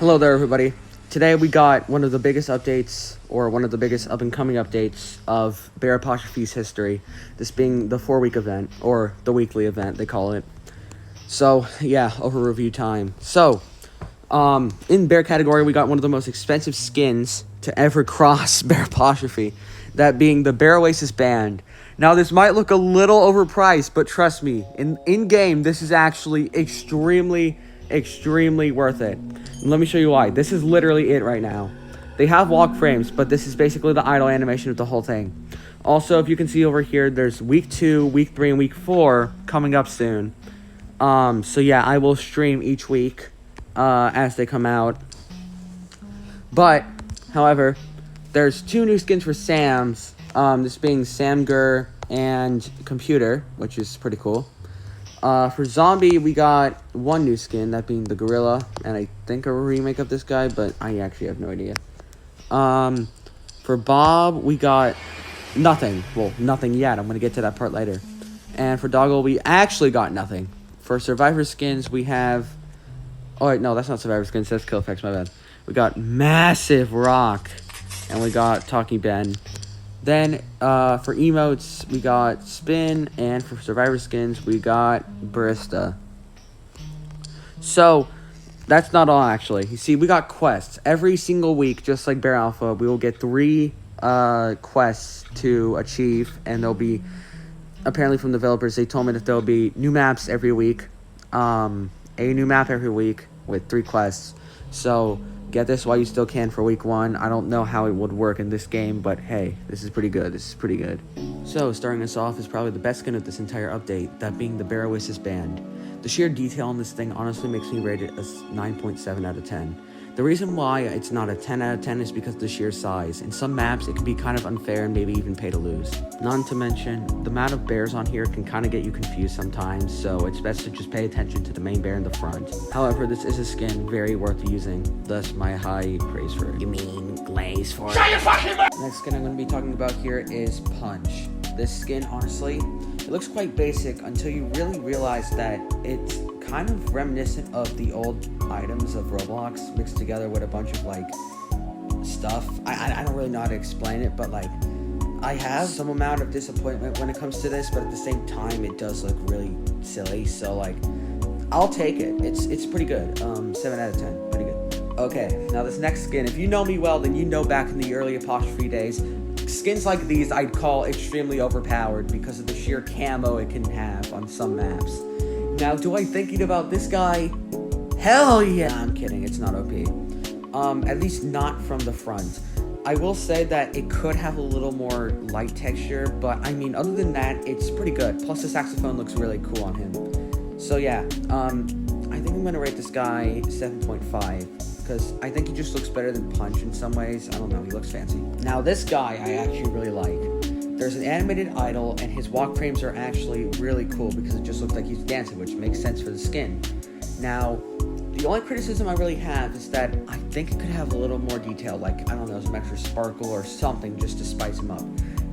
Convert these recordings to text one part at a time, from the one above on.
Hello there, everybody. Today we got one of the biggest updates, or one of the biggest up-and-coming updates of Bear Apostrophe's history. This being the 4-week event, or the weekly event, they call it. So, yeah, over-review time. So, in Bear category, we got one of the most expensive skins to ever cross Bear Apostrophe. That being the Bear Oasis Band. Now, this might look a little overpriced, but trust me, in-game, this is actually extremely worth it. And let me show you why. This is literally it right now. They have walk frames, but this is basically the idle animation of the whole thing. Also, if you can see over here, there's week 2, week 3, and week 4 coming up soon. So yeah, I will stream each week as they come out. But, however, there's 2 new skins for Sam's. This being Samger and Computer, which is pretty cool. For Zombie, we got 1 new skin, that being the Gorilla, and I think a remake of this guy, but I actually have no idea. For Bob, we got nothing. Well, nothing yet. I'm going to get to that part later. And for Doggle, we actually got nothing. For Survivor skins, we have... Oh, wait, no, that's not Survivor skins. That's Kill Effects, my bad. We got Massive Rock, and we got Talking Ben. Then, for emotes, we got Spin, and for Survivor skins, we got Barista. So, that's not all, actually. You see, we got quests. Every single week, just like Bear Alpha, we will get 3 quests to achieve, and they'll be, apparently from the developers, they told me that there'll be new maps every week, a new map every week with 3 quests. So, get this while you still can for week 1. I don't know how it would work in this game, but hey, this is pretty good. This is pretty good. So, starting us off is probably the best skin of this entire update, that being the Bear Oasis Band. The sheer detail on this thing honestly makes me rate it a 9.7 out of 10. The reason why it's not a 10 out of 10 is because of the sheer size. In some maps, it can be kind of unfair and maybe even pay to lose. Not to mention, the amount of bears on here can kind of get you confused sometimes, so it's best to just pay attention to the main bear in the front. However, this is a skin very worth using, thus my high praise for it. You mean glaze for it? Shut your fucking mouth! Next skin I'm going to be talking about here is Punch. This skin, honestly, it looks quite basic until you really realize that it's kind of reminiscent of the old items of Roblox mixed together with a bunch of like stuff. I don't really know how to explain it, but like I have some amount of disappointment when it comes to this, but at the same time it does look really silly, so like I'll take it. It's pretty good. 7 out of 10. Pretty good. Okay, now this next skin, if you know me well, then you know back in the early Apostrophe days, skins like these I'd call extremely overpowered because of the sheer camo it can have on some maps. Now, do I thinking about this guy? Hell yeah! Nah, I'm kidding, it's not OP. At least not from the front. I will say that it could have a little more light texture, but I mean, other than that, it's pretty good. Plus, the saxophone looks really cool on him. So yeah, I think I'm gonna rate this guy 7.5. Because I think he just looks better than Punch in some ways. I don't know, he looks fancy. Now, this guy I actually really like. There's an animated idol, and his walk frames are actually really cool because it just looks like he's dancing, which makes sense for the skin. Now, the only criticism I really have is that I think it could have a little more detail, like, I don't know, some extra sparkle or something just to spice him up.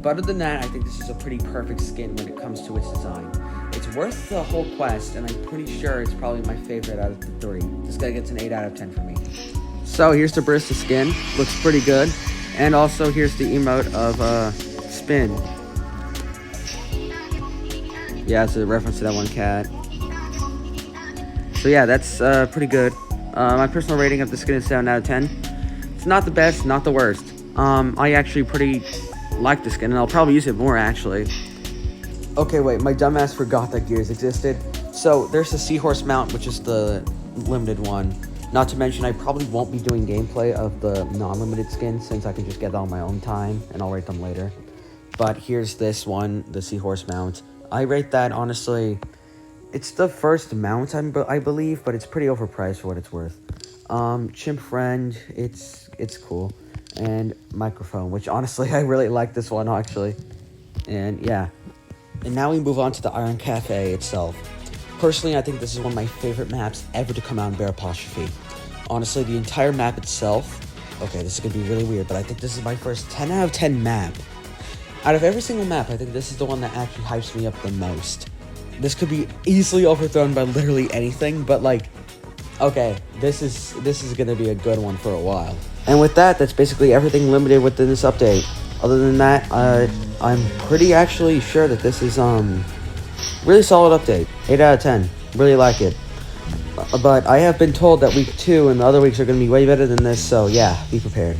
But other than that, I think this is a pretty perfect skin when it comes to its design. It's worth the whole quest, and I'm pretty sure it's probably my favorite out of the 3. This guy gets an 8 out of 10 for me. So here's the Barista skin. Looks pretty good. And also here's the emote of Spin. Yeah, it's a reference to that one cat. So yeah, that's pretty good. My personal rating of the skin is 7 out of 10. It's not the best, not the worst. I actually pretty like the skin, and I'll probably use it more, actually. Okay, wait, my dumbass forgot that gears existed. So, there's the Seahorse mount, which is the limited one. Not to mention, I probably won't be doing gameplay of the non-limited skins, since I can just get that on my own time, and I'll rate them later. But here's this one, the Seahorse mount. I rate that, honestly, it's the first mount, I believe, but it's pretty overpriced for what it's worth. Chimp Friend, it's cool. And Microphone, which honestly, I really like this one, actually. And yeah. And now we move on to the Iron Cafe itself. Personally, I think this is one of my favorite maps ever to come out in Bear Apostrophe. Honestly, the entire map itself... Okay, this is going to be really weird, but I think this is my first 10 out of 10 map. Out of every single map, I think this is the one that actually hypes me up the most. This could be easily overthrown by literally anything, but like... Okay, this is gonna be a good one for a while. And with that, that's basically everything limited within this update. Other than that, I'm pretty actually sure that this is really solid update. 8 out of 10. Really like it. But I have been told that week 2 and the other weeks are gonna be way better than this, so yeah, be prepared.